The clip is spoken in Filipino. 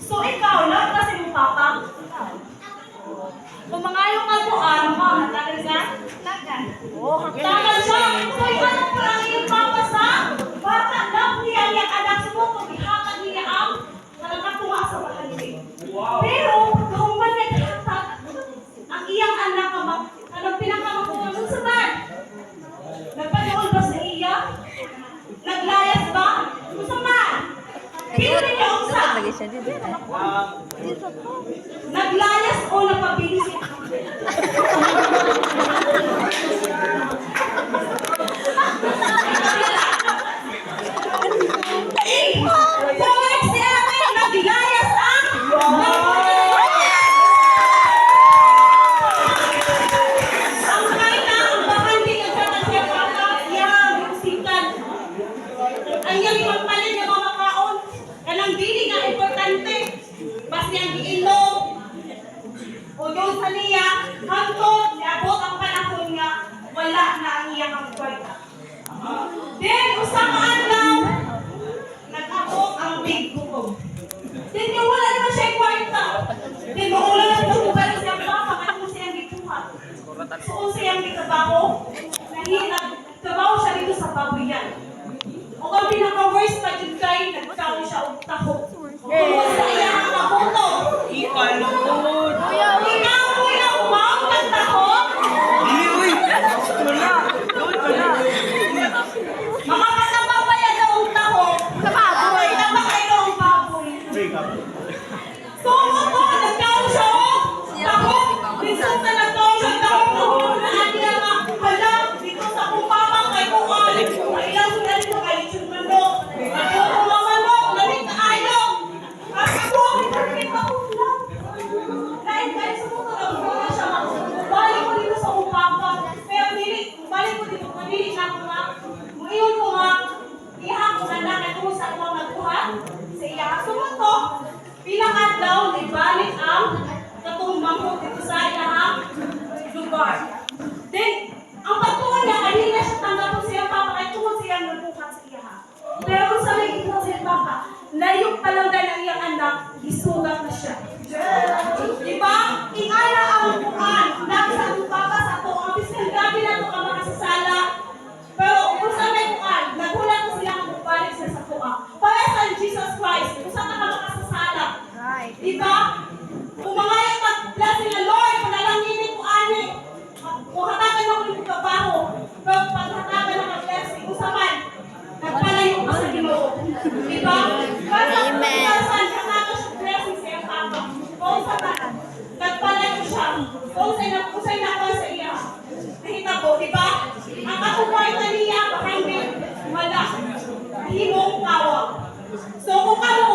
So ikaw, love kasi mong papa. Kung mga yung kabuan, hatagan ka? Hatagan. Hatagan siya. So ikaw na po lang yung papa sa bata. Love niya yung anak mo. Kung ihatag niya ang nagkatuwa sa bahay. Pero, kung ba naghatag, ang iyang anak anong pinakamakuha sa ban? Nagpanood ba sa iya? Naglayas ba? Gusto man? Pero ninyo ang sa? Naglayas o napabilis siya? Correct si Ate, naglayas ang? Ang kahit ang bakan din ang siya papa, yang sikat. Ang yang ipagpalit ng mga kaon, kanang dili nga importante. Basta yung giinom, o yung sa niya, hangtod, niabot ang panahon niya, wala na ang iyang ang kwarta. Then, usang adlaw, nag-abot ang big bukog. Then, yung wala naman siya yung kwarta. Then, maulan ang tutugan siya papa, kaya mo siyang gituhan. So, kung siyang gitabaho, nahirap, trabaho siya dito sa babuyan. O kung pinaka-worst pa dyan kayo, nagkaroon siya og taho. Kung sa iyang ang kaputo. Ipalod! Ikaw mo yung umang ng taho? Uy! Wala! Wala! Makakasama ba yan ang taho? Sa baboy. Nakakay ka ang baboy. So, ako, nagkaroon siya og taho. Minsan na nagkaroon siya taho. Nahulaan niya nga, hala, dito sa kumamang kay Kuan. Ay lang sila dito kay Lichong Manok. Ako kumamanok, lalit na ayo. Ako, ay narin ako lang. Dahil kahit sa mga nagkaroon siya, balik ko dito sa upapan. Pero balik ko dito, manili na ako nga. Ngayon ko nga, ihang ko na lang kung saan ko nagkuha sa iya. Sumunto, bilang adlaw, ibalik ang katumbang ko dito sa iyahang lugar. Then, ang pagtuwa niya, kanina siya tanggap ko siya papa, ay tuwa siya nagbukat sa iyaha. Pero kung sabi ko siya papa, layok pa lang dahil ang iyang anak, isugat na siya. Diba? Ingala ang bukan, nasa ang papa sa to, ang bisil gabi na to ang makasasala. Pero kung sabi bukan, nagulat ko siya ang bubalik siya sa tuwa. Para sa Jesus Christ, kung saan ka makasasala. Diba? Kung mga yung pag-blessing na Lord, panalanginin ko ani. Kung hatagan ako yung trabaho, pero pag hatagan ako blessing, kung saan, nagpalayo ka sa Ginoo. Diba? Para kung saan hatagan siya blessing sa iyang papa. Kung saan, nagpalayo siya. Kung saan ako sa iya. Nakita ko, diba? Ang kakuwarta niya, bakang wala. Himong tawag. So kung karoon,